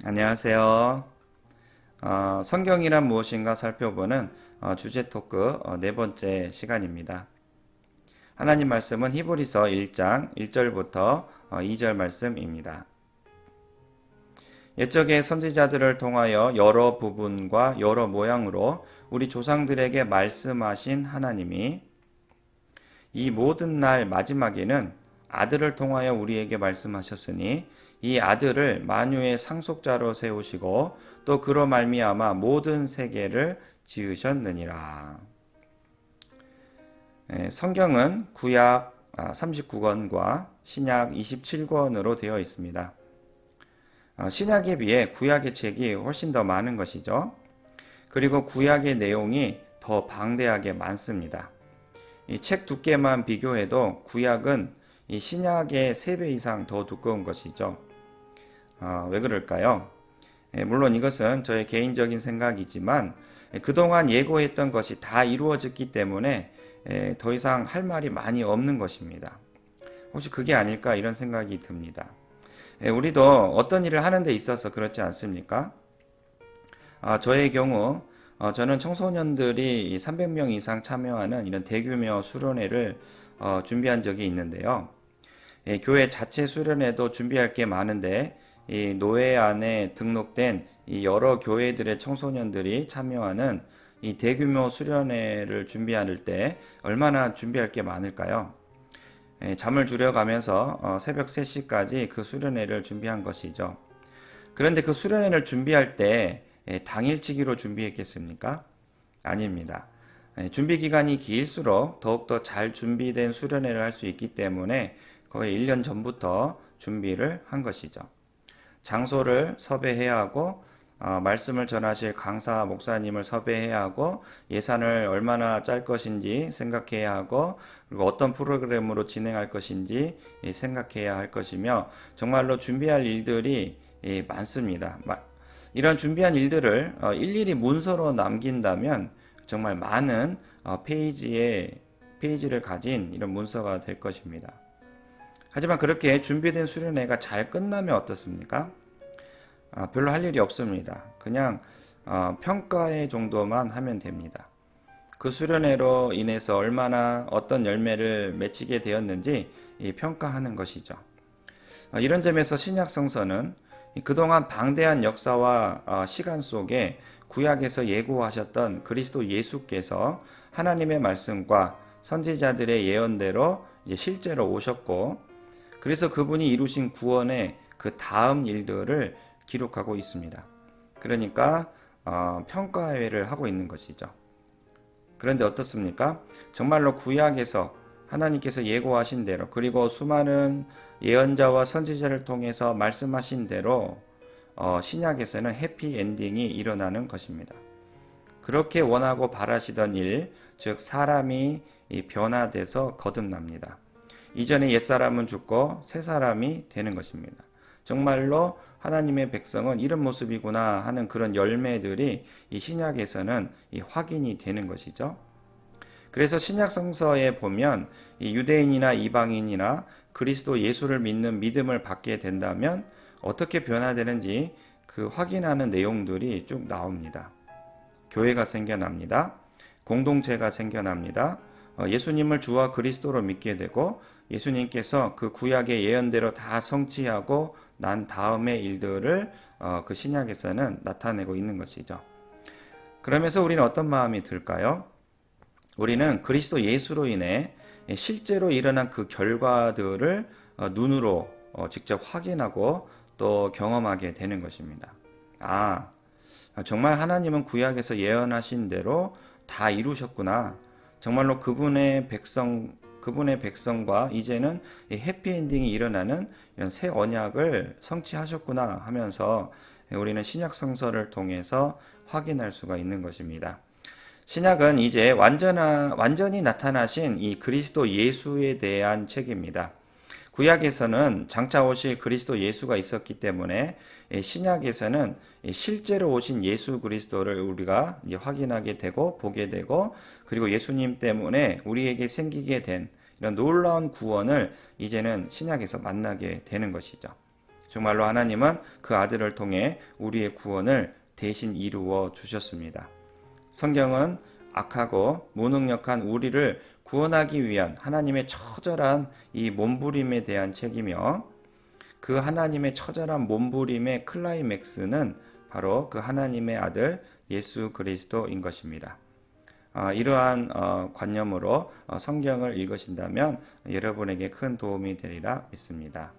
안녕하세요. 성경이란 무엇인가 살펴보는 주제 토크 네 번째 시간입니다. 하나님 말씀은 히브리서 1장 1절부터 2절 말씀입니다. 옛적의 선지자들을 통하여 여러 부분과 여러 모양으로 우리 조상들에게 말씀하신 하나님이 이 모든 날 마지막에는 아들을 통하여 우리에게 말씀하셨으니 이 아들을 만유의 상속자로 세우시고 또 그로 말미암아 모든 세계를 지으셨느니라. 성경은 구약 39권과 신약 27권으로 되어 있습니다. 신약에 비해 구약의 책이 훨씬 더 많은 것이죠. 그리고 구약의 내용이 더 방대하게 많습니다. 이 책 두께만 비교해도 구약은 이 신약의 3배 이상 더 두꺼운 것이죠. 왜 그럴까요? 물론 이것은 저의 개인적인 생각이지만 그동안 예고했던 것이 다 이루어졌기 때문에 더 이상 할 말이 많이 없는 것입니다. 혹시 그게 아닐까 이런 생각이 듭니다. 우리도 어떤 일을 하는 데 있어서 그렇지 않습니까? 저의 경우 저는 청소년들이 300명 이상 참여하는 이런 대규모 수련회를 준비한 적이 있는데요. 교회 자체 수련회도 준비할 게 많은데 이 노회 안에 등록된 이 여러 교회들의 청소년들이 참여하는 이 대규모 수련회를 준비할 때 얼마나 준비할 게 많을까요? 잠을 줄여가면서 새벽 3시까지 그 수련회를 준비한 것이죠. 그런데 그 수련회를 준비할 때 당일치기로 준비했겠습니까? 아닙니다. 준비 기간이 길수록 더욱더 잘 준비된 수련회를 할 수 있기 때문에 거의 1년 전부터 준비를 한 것이죠. 장소를 섭외해야 하고 말씀을 전하실 강사 목사님을 섭외해야 하고 예산을 얼마나 짤 것인지 생각해야 하고 그리고 어떤 프로그램으로 진행할 것인지 생각해야 할 것이며 정말로 준비할 일들이 많습니다. 이런 준비한 일들을 일일이 문서로 남긴다면 정말 많은 페이지를 가진 이런 문서가 될 것입니다. 하지만 그렇게 준비된 수련회가 잘 끝나면 어떻습니까? 별로 할 일이 없습니다. 그냥 평가회 정도만 하면 됩니다. 그 수련회로 인해서 얼마나 어떤 열매를 맺히게 되었는지 평가하는 것이죠. 이런 점에서 신약 성서는 그동안 방대한 역사와 시간 속에 구약에서 예고하셨던 그리스도 예수께서 하나님의 말씀과 선지자들의 예언대로 실제로 오셨고 그래서 그분이 이루신 구원의 그 다음 일들을 기록하고 있습니다. 그러니까 평가회를 하고 있는 것이죠. 그런데 어떻습니까? 정말로 구약에서 하나님께서 예고하신 대로 그리고 수많은 예언자와 선지자를 통해서 말씀하신 대로 신약에서는 해피 엔딩이 일어나는 것입니다. 그렇게 원하고 바라시던 일, 즉 사람이 변화돼서 거듭납니다. 이전에 옛사람은 죽고 새 사람이 되는 것입니다. 정말로 하나님의 백성은 이런 모습이구나 하는 그런 열매들이 이 신약에서는 확인이 되는 것이죠. 그래서 신약 성서에 보면 이 유대인이나 이방인이나 그리스도 예수를 믿는 믿음을 받게 된다면 어떻게 변화되는지 그 확인하는 내용들이 쭉 나옵니다. 교회가 생겨납니다. 공동체가 생겨납니다. 예수님을 주와 그리스도로 믿게 되고 예수님께서 그 구약의 예언대로 다 성취하고 난 다음의 일들을 그 신약에서는 나타내고 있는 것이죠. 그러면서 우리는 어떤 마음이 들까요? 우리는 그리스도 예수로 인해 실제로 일어난 그 결과들을 눈으로 직접 확인하고 또 경험하게 되는 것입니다. 정말 하나님은 구약에서 예언하신 대로 다 이루셨구나. 정말로 그분의 백성과 이제는 해피엔딩이 일어나는 이런 새 언약을 성취하셨구나 하면서 우리는 신약 성서를 통해서 확인할 수가 있는 것입니다. 신약은 이제 완전히 나타나신 이 그리스도 예수에 대한 책입니다. 구약에서는 장차 오실 그리스도 예수가 있었기 때문에 신약에서는 실제로 오신 예수 그리스도를 우리가 확인하게 되고 보게 되고 그리고 예수님 때문에 우리에게 생기게 된 이런 놀라운 구원을 이제는 신약에서 만나게 되는 것이죠. 정말로 하나님은 그 아들을 통해 우리의 구원을 대신 이루어 주셨습니다. 성경은 악하고 무능력한 우리를 구원하기 위한 하나님의 처절한 이 몸부림에 대한 책이며, 그 하나님의 처절한 몸부림의 클라이맥스는 바로 그 하나님의 아들 예수 그리스도인 것입니다. 이러한 관념으로 성경을 읽으신다면 여러분에게 큰 도움이 되리라 믿습니다.